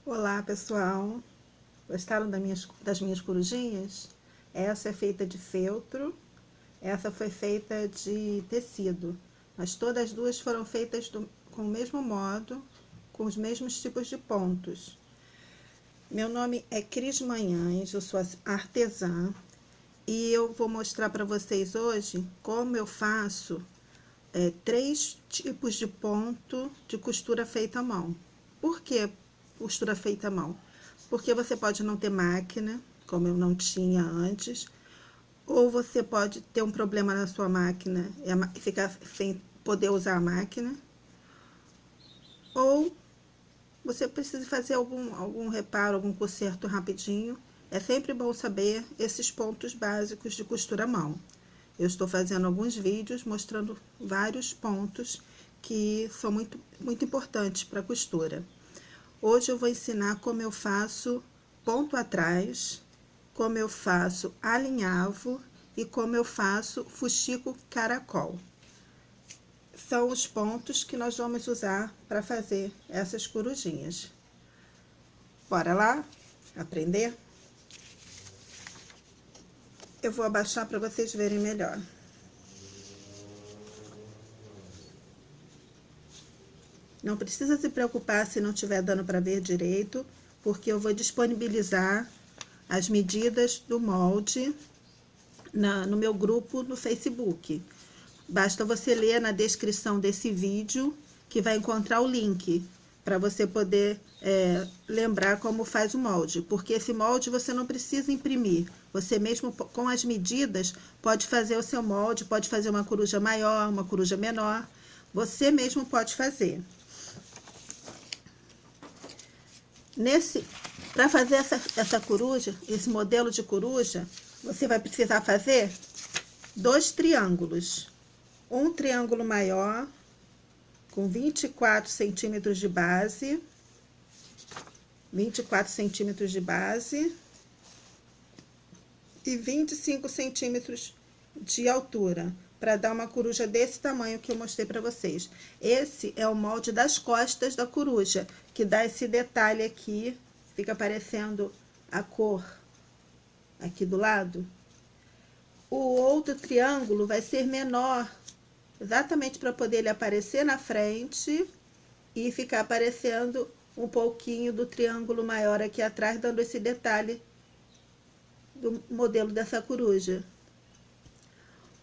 Olá, pessoal! Gostaram das minhas corujinhas? Essa é feita de feltro, essa foi feita de tecido, mas todas as duas foram feitas com o mesmo modo, com os mesmos tipos de pontos. Meu nome é Cris Manhães, eu sou artesã e eu vou mostrar para vocês hoje como eu faço 3 tipos de ponto de costura feita à mão. Por que costura feita à mão? Porque você pode não ter máquina, como eu não tinha antes, ou você pode ter um problema na sua máquina e ficar sem poder usar a máquina, ou você precisa fazer algum reparo, algum conserto rapidinho. É sempre bom saber esses pontos básicos de costura à mão. Eu estou fazendo alguns vídeos mostrando vários pontos que são muito importantes para a costura. Hoje eu vou ensinar como eu faço ponto atrás, como eu faço alinhavo e como eu faço fuxico caracol. São os pontos que nós vamos usar para fazer essas corujinhas. Bora lá aprender? Eu vou abaixar para vocês verem melhor. Não precisa se preocupar se não estiver dando para ver direito, porque eu vou disponibilizar as medidas do molde no meu grupo no Facebook. Basta você ler na descrição desse vídeo que vai encontrar o link para você poder lembrar como faz o molde, porque esse molde você não precisa imprimir, você mesmo com as medidas pode fazer o seu molde, pode fazer uma coruja maior, uma coruja menor, você mesmo pode fazer. Para fazer essa coruja, esse modelo de coruja, você vai precisar fazer 2 triângulos. Um triângulo maior, com 24 centímetros de base, 24 centímetros de base e 25 centímetros de altura, para dar uma coruja desse tamanho que eu mostrei para vocês. Esse é o molde das costas da coruja, que dá esse detalhe aqui, fica aparecendo a cor aqui do lado. O outro triângulo vai ser menor, exatamente para poder ele aparecer na frente e ficar aparecendo um pouquinho do triângulo maior aqui atrás, dando esse detalhe do modelo dessa coruja.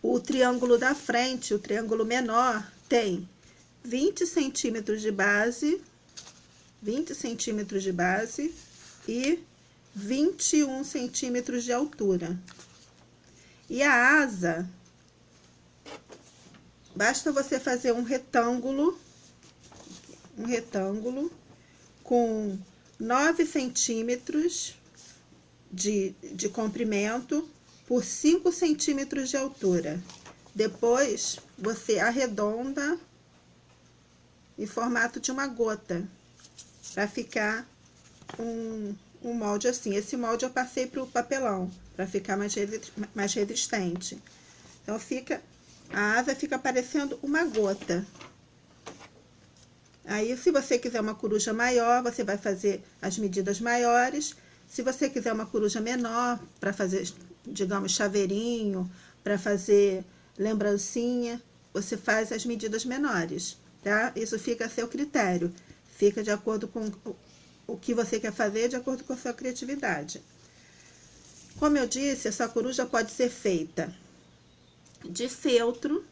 O triângulo da frente, o triângulo menor, tem 20 centímetros de base, 20 centímetros de base e 21 centímetros de altura. E a asa, basta você fazer um retângulo com 9 centímetros de comprimento por 5 centímetros de altura. Depois, você arredonda em formato de uma gota, para ficar um molde assim. Esse molde eu passei para o papelão, para ficar mais resistente. Então, a asa fica parecendo uma gota. Aí, se você quiser uma coruja maior, você vai fazer as medidas maiores. Se você quiser uma coruja menor, para fazer, digamos, chaveirinho, para fazer lembrancinha, você faz as medidas menores, tá? Isso fica a seu critério. Fica de acordo com o que você quer fazer, de acordo com a sua criatividade. Como eu disse, essa coruja pode ser feita de feltro.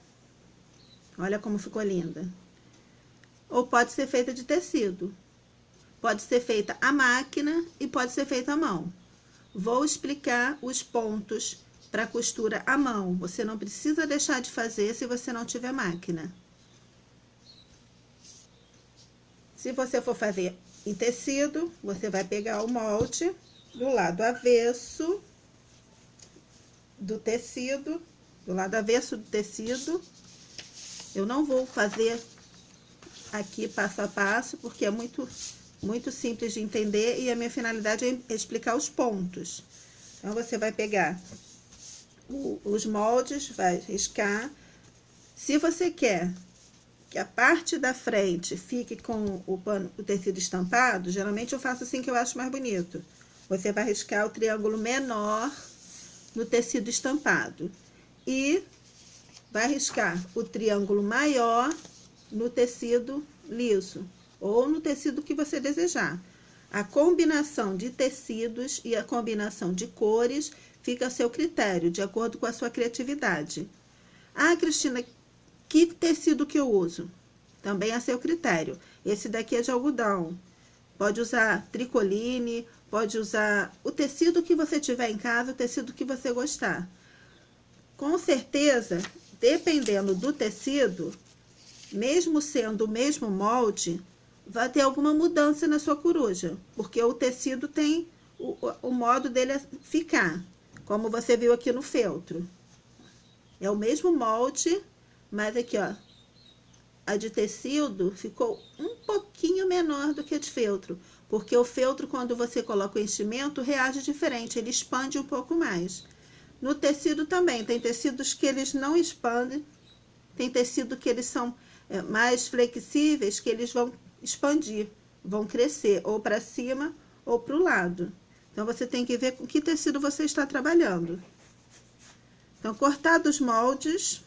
Olha como ficou linda. Ou pode ser feita de tecido. Pode ser feita à máquina e pode ser feita à mão. Vou explicar os pontos para costura à mão. Você não precisa deixar de fazer se você não tiver máquina. Se você for fazer em tecido, você vai pegar o molde do lado avesso do tecido, Eu não vou fazer aqui passo a passo, porque é muito simples de entender e a minha finalidade é explicar os pontos. Então, você vai pegar os moldes, vai riscar. Se você quer que a parte da frente fique com o tecido estampado, geralmente eu faço assim que eu acho mais bonito. Você vai riscar o triângulo menor no tecido estampado e vai riscar o triângulo maior no tecido liso ou no tecido que você desejar. A combinação de tecidos e a combinação de cores fica a seu critério, de acordo com a sua criatividade. Ah, Cristina, que tecido que eu uso? Também a seu critério. Esse daqui é de algodão. Pode usar tricoline, pode usar o tecido que você tiver em casa, o tecido que você gostar. Com certeza, dependendo do tecido, mesmo sendo o mesmo molde, vai ter alguma mudança na sua coruja, porque o tecido tem o modo dele ficar, como você viu aqui no feltro. É o mesmo molde, mas aqui, ó, a de tecido ficou um pouquinho menor do que a de feltro, porque o feltro, quando você coloca o enchimento, reage diferente, ele expande um pouco mais. No tecido também, tem tecidos que eles não expandem, tem tecido que eles são mais flexíveis, que eles vão expandir, vão crescer, ou para cima ou para o lado. Então, você tem que ver com que tecido você está trabalhando. Então, cortados os moldes,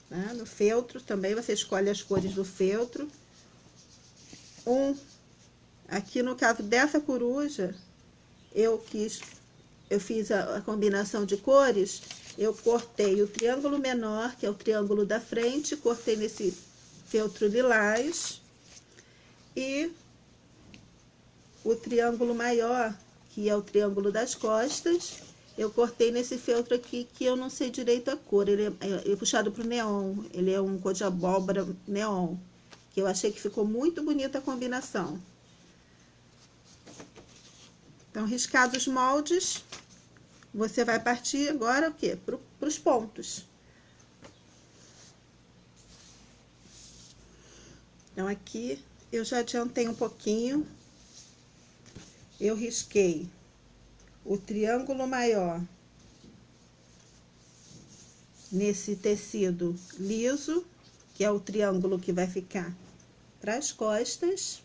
né, no feltro também, você escolhe as cores do feltro. Aqui no caso dessa coruja, eu fiz a combinação de cores, eu cortei o triângulo menor, que é o triângulo da frente, cortei nesse feltro lilás, e o triângulo maior, que é o triângulo das costas, eu cortei nesse feltro aqui, que eu não sei direito a cor, ele é puxado pro neon, ele é um cor de abóbora neon, que eu achei que ficou muito bonita a combinação. Então, riscados os moldes, você vai partir agora o quê? Para os pontos. Então, aqui eu já adiantei um pouquinho. Eu risquei o triângulo maior nesse tecido liso, que é o triângulo que vai ficar para as costas.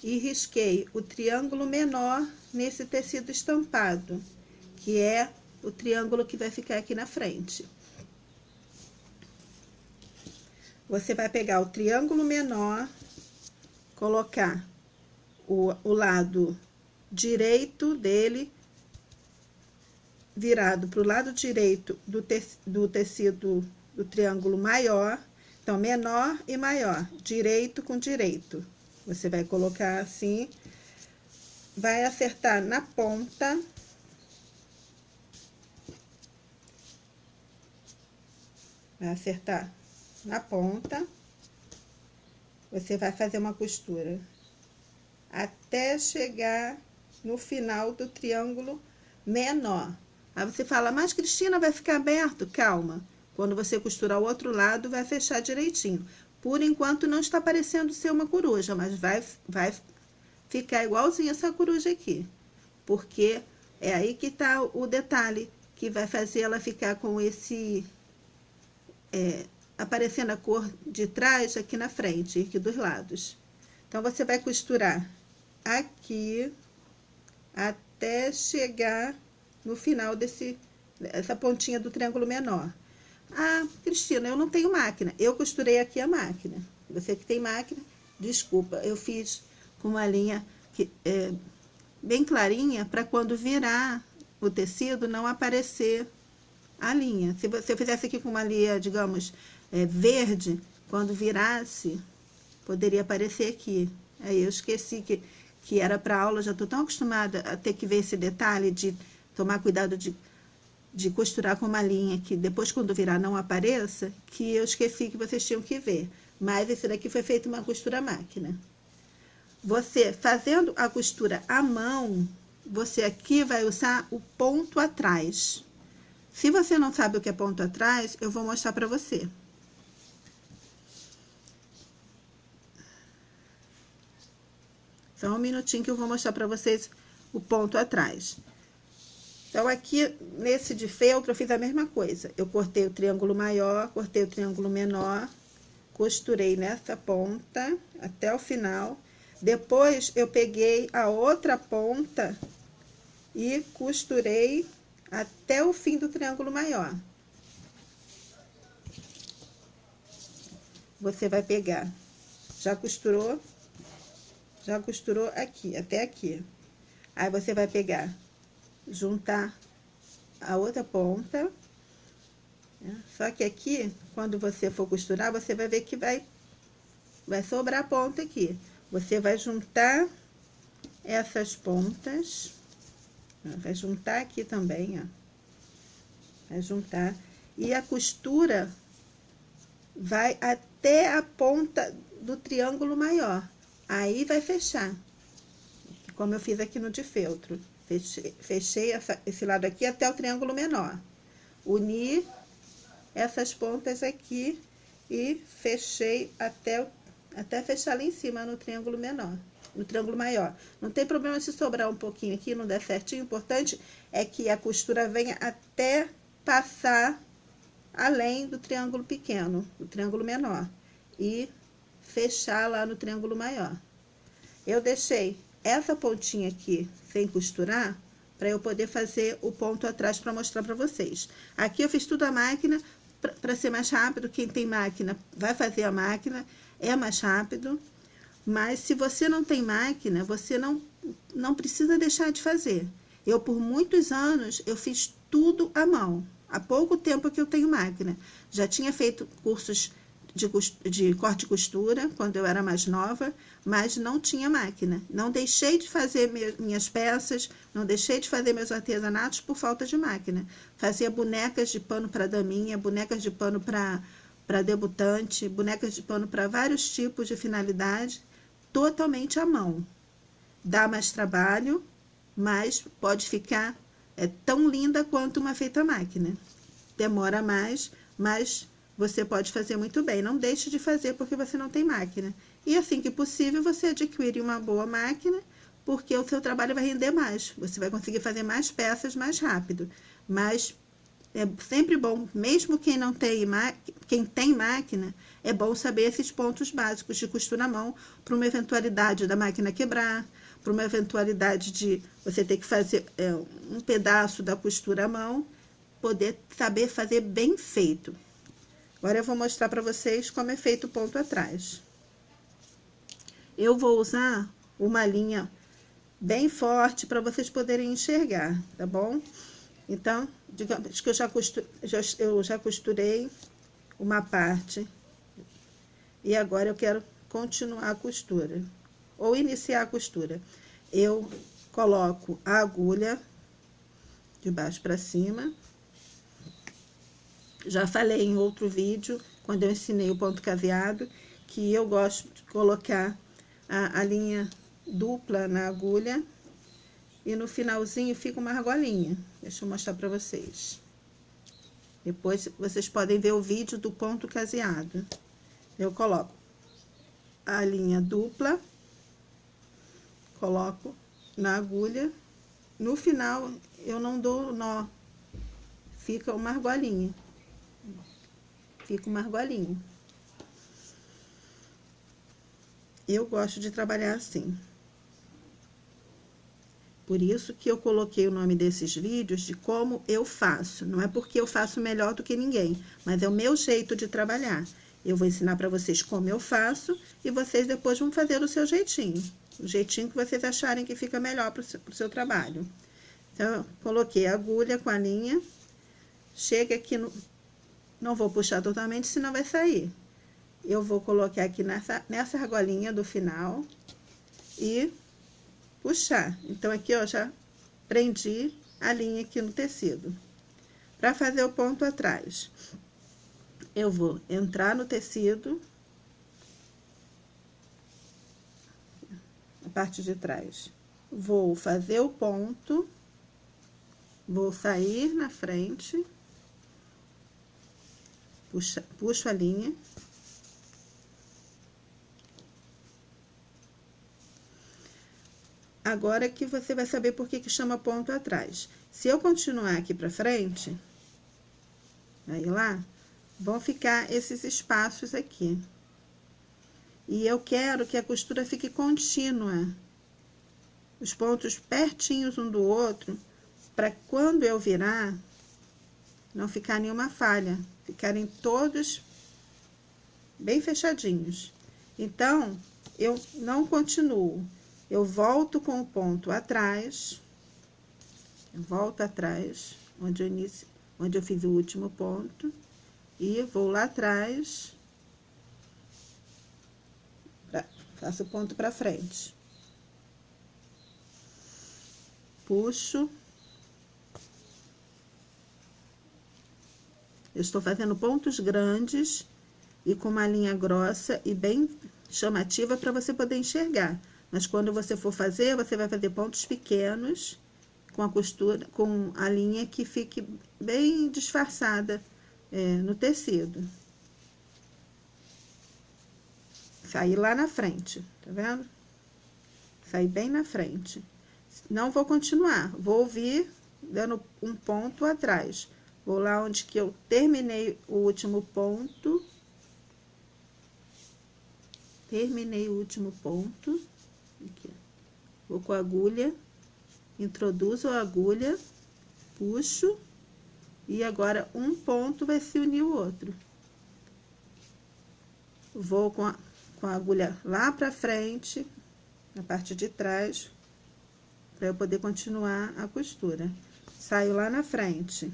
E risquei o triângulo menor nesse tecido estampado, que é o triângulo que vai ficar aqui na frente. Você vai pegar o triângulo menor, colocar o lado direito dele virado para o lado direito do tecido do triângulo maior. Então, menor e maior, direito com direito. Você vai colocar assim, vai acertar na ponta. Vai acertar na ponta. Você vai fazer uma costura até chegar no final do triângulo menor. Aí você fala, mas Cristina, vai ficar aberto? Calma. Quando você costurar o outro lado, vai fechar direitinho. Por enquanto, não está parecendo ser uma coruja, mas vai ficar igualzinho essa coruja aqui. Porque é aí que está o detalhe, que vai fazer ela ficar com esse... aparecendo a cor de trás aqui na frente, aqui dos lados. Então, você vai costurar aqui até chegar no final dessa pontinha do triângulo menor. Ah, Cristina, eu não tenho máquina. Eu costurei aqui a máquina. Você que tem máquina, desculpa, eu fiz com uma linha bem clarinha, para quando virar o tecido não aparecer a linha. Se você fizesse aqui com uma linha, digamos, verde, quando virasse, poderia aparecer aqui. Aí eu esqueci que era para aula, já estou tão acostumada a ter que ver esse detalhe de tomar cuidado de costurar com uma linha que depois, quando virar, não apareça, que eu esqueci que vocês tinham que ver. Mas esse daqui foi feito uma costura à máquina. Você, fazendo a costura à mão, você aqui vai usar o ponto atrás. Se você não sabe o que é ponto atrás, eu vou mostrar para você. Só um minutinho que eu vou mostrar para vocês o ponto atrás. Então, aqui, nesse de feltro, eu fiz a mesma coisa. Eu cortei o triângulo maior, cortei o triângulo menor, costurei nessa ponta até o final. Depois, eu peguei a outra ponta e costurei até o fim do triângulo maior. Você vai pegar, já costurou aqui, até aqui. Aí, você vai pegar, juntar a outra ponta, né? Só que aqui, quando você for costurar, você vai ver que vai sobrar ponta aqui. Você vai juntar essas pontas, ó, vai juntar aqui também, ó. Vai juntar. E a costura vai até a ponta do triângulo maior. Aí vai fechar, como eu fiz aqui no de feltro. Fechei esse lado aqui até o triângulo menor. Uni essas pontas aqui e fechei até fechar lá em cima no triângulo menor, no triângulo maior. Não tem problema se sobrar um pouquinho aqui, não der certinho. O importante é que a costura venha até passar além do triângulo pequeno, do triângulo menor, e fechar lá no triângulo maior. Eu deixei essa pontinha aqui sem costurar, para eu poder fazer o ponto atrás para mostrar para vocês. Aqui eu fiz tudo à máquina, para ser mais rápido. Quem tem máquina, vai fazer a máquina, é mais rápido. Mas se você não tem máquina, você não precisa deixar de fazer. Eu, por muitos anos, eu fiz tudo à mão. Há pouco tempo que eu tenho máquina. Já tinha feito cursos de corte e costura, quando eu era mais nova, mas não tinha máquina. Não deixei de fazer minhas peças, não deixei de fazer meus artesanatos por falta de máquina. Fazia bonecas de pano para daminha, bonecas de pano para debutante, bonecas de pano para vários tipos de finalidade, totalmente à mão. Dá mais trabalho, mas pode ficar tão linda quanto uma feita à máquina. Demora mais, mas você pode fazer muito bem. Não deixe de fazer porque você não tem máquina. E assim que possível, você adquire uma boa máquina, porque o seu trabalho vai render mais. Você vai conseguir fazer mais peças mais rápido. Mas é sempre bom, mesmo quem tem máquina, é bom saber esses pontos básicos de costura à mão, para uma eventualidade da máquina quebrar, para uma eventualidade de você ter que fazer um pedaço da costura à mão, poder saber fazer bem feito. Agora eu vou mostrar para vocês como é feito o ponto atrás. Eu vou usar uma linha bem forte para vocês poderem enxergar, tá bom? Então, digamos que eu já costurei uma parte e agora eu quero continuar a costura ou iniciar a costura. Eu coloco a agulha de baixo para cima. Já falei em outro vídeo, quando eu ensinei o ponto caseado, que eu gosto de colocar a linha dupla na agulha e no finalzinho fica uma argolinha. Deixa eu mostrar para vocês. Depois vocês podem ver o vídeo do ponto caseado. Eu coloco a linha dupla, coloco na agulha. No final eu não dou nó, fica uma argolinha. Fica uma argolinha. Eu gosto de trabalhar assim. Por isso que eu coloquei o nome desses vídeos de como eu faço. Não é porque eu faço melhor do que ninguém, mas é o meu jeito de trabalhar. Eu vou ensinar para vocês como eu faço e vocês depois vão fazer do seu jeitinho. O jeitinho que vocês acharem que fica melhor para o seu trabalho. Então, eu coloquei a agulha com a linha. Chega aqui no... Não vou puxar totalmente, senão vai sair. Eu vou colocar aqui nessa argolinha do final e puxar. Então, aqui, ó, já prendi a linha aqui no tecido. Para fazer o ponto atrás, eu vou entrar no tecido, a parte de trás. Vou fazer o ponto, vou sair na frente, puxo a linha. agora que você vai saber por que chama ponto atrás. Se eu continuar aqui pra frente, aí lá, vão ficar esses espaços aqui. E eu quero que a costura fique contínua. Os pontos pertinhos um do outro, para quando eu virar, não ficar nenhuma falha. Ficarem todos bem fechadinhos. Então, eu não continuo. Eu volto com o ponto atrás. Eu volto atrás, onde eu fiz o último ponto. E vou lá atrás. Faço o ponto para frente. Puxo. Eu estou fazendo pontos grandes e com uma linha grossa e bem chamativa para você poder enxergar. Mas quando você for fazer, você vai fazer pontos pequenos com a costura, com a linha que fique bem disfarçada no tecido. Sair lá na frente, tá vendo? Sair bem na frente. Não vou continuar, vou vir dando um ponto atrás. Vou lá onde que eu terminei o último ponto. Terminei o último ponto. Aqui. Vou com a agulha, introduzo a agulha, puxo, e agora um ponto vai se unir o outro. Vou com a agulha lá pra frente, na parte de trás, para eu poder continuar a costura. Saio lá na frente.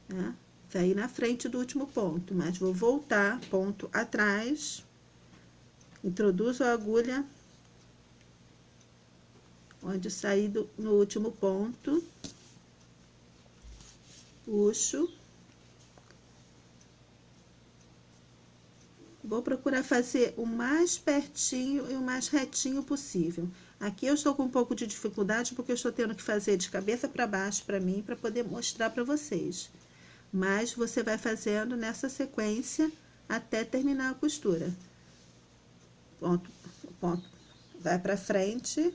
Tá? Saí na frente do último ponto, mas vou voltar, ponto atrás, introduzo a agulha, onde saí no último ponto, puxo. Vou procurar fazer o mais pertinho e o mais retinho possível. Aqui eu estou com um pouco de dificuldade, porque eu estou tendo que fazer de cabeça para baixo para mim, para poder mostrar para vocês. Mas você vai fazendo nessa sequência até terminar a costura. Ponto, vai para frente.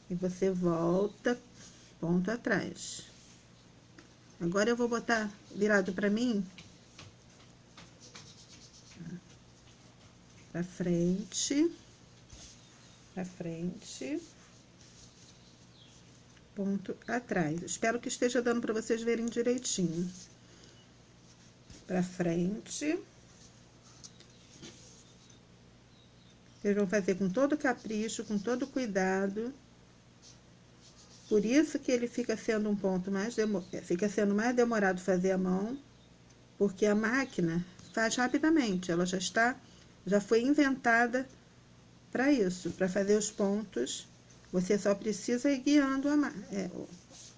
E você volta, ponto atrás. Agora eu vou botar virado para mim. Pra frente, ponto atrás. Espero que esteja dando para vocês verem direitinho. Pra frente. Vocês vão fazer com todo capricho, com todo cuidado. Por isso que ele fica sendo um ponto fica sendo mais demorado fazer a mão, porque a máquina faz rapidamente, ela já foi inventada para isso, para fazer os pontos. Você só precisa ir guiando,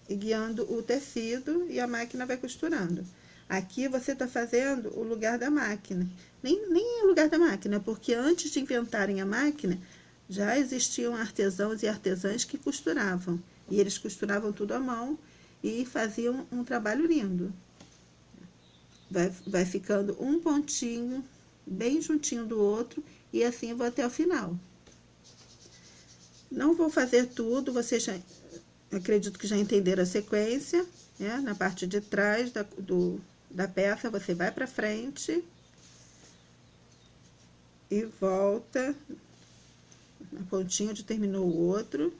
guiando o tecido e a máquina vai costurando. Aqui você está fazendo o lugar da máquina. Nem o lugar da máquina, porque antes de inventarem a máquina, já existiam artesãos e artesãs que costuravam. E eles costuravam tudo à mão e faziam um trabalho lindo. Vai ficando um pontinho bem juntinho do outro, e assim eu vou até o final. Não vou fazer tudo, vocês acredito que já entenderam a sequência, né? Na parte de trás da peça, você vai pra frente e volta na pontinha onde terminou o outro.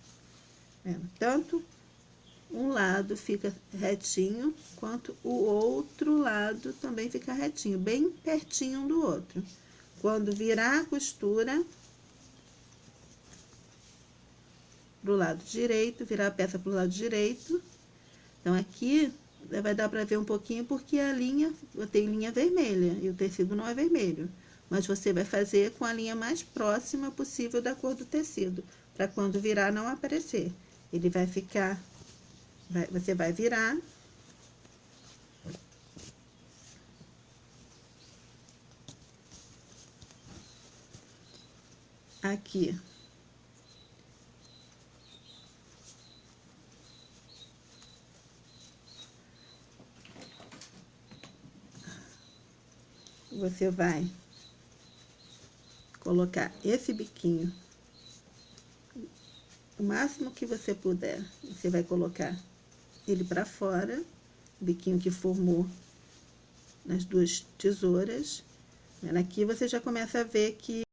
Tanto um lado fica retinho, quanto o outro lado também fica retinho, bem pertinho um do outro. Quando virar a costura pro lado direito, virar a peça pro lado direito. Então, aqui vai dar para ver um pouquinho, porque a linha, eu tenho linha vermelha, e o tecido não é vermelho. Mas você vai fazer com a linha mais próxima possível da cor do tecido, para quando virar não aparecer. Ele vai ficar... Você vai virar. Aqui. Você vai colocar esse biquinho o máximo que você puder. Você vai colocar ele para fora, o biquinho que formou nas duas tesouras. Aqui você já começa a ver que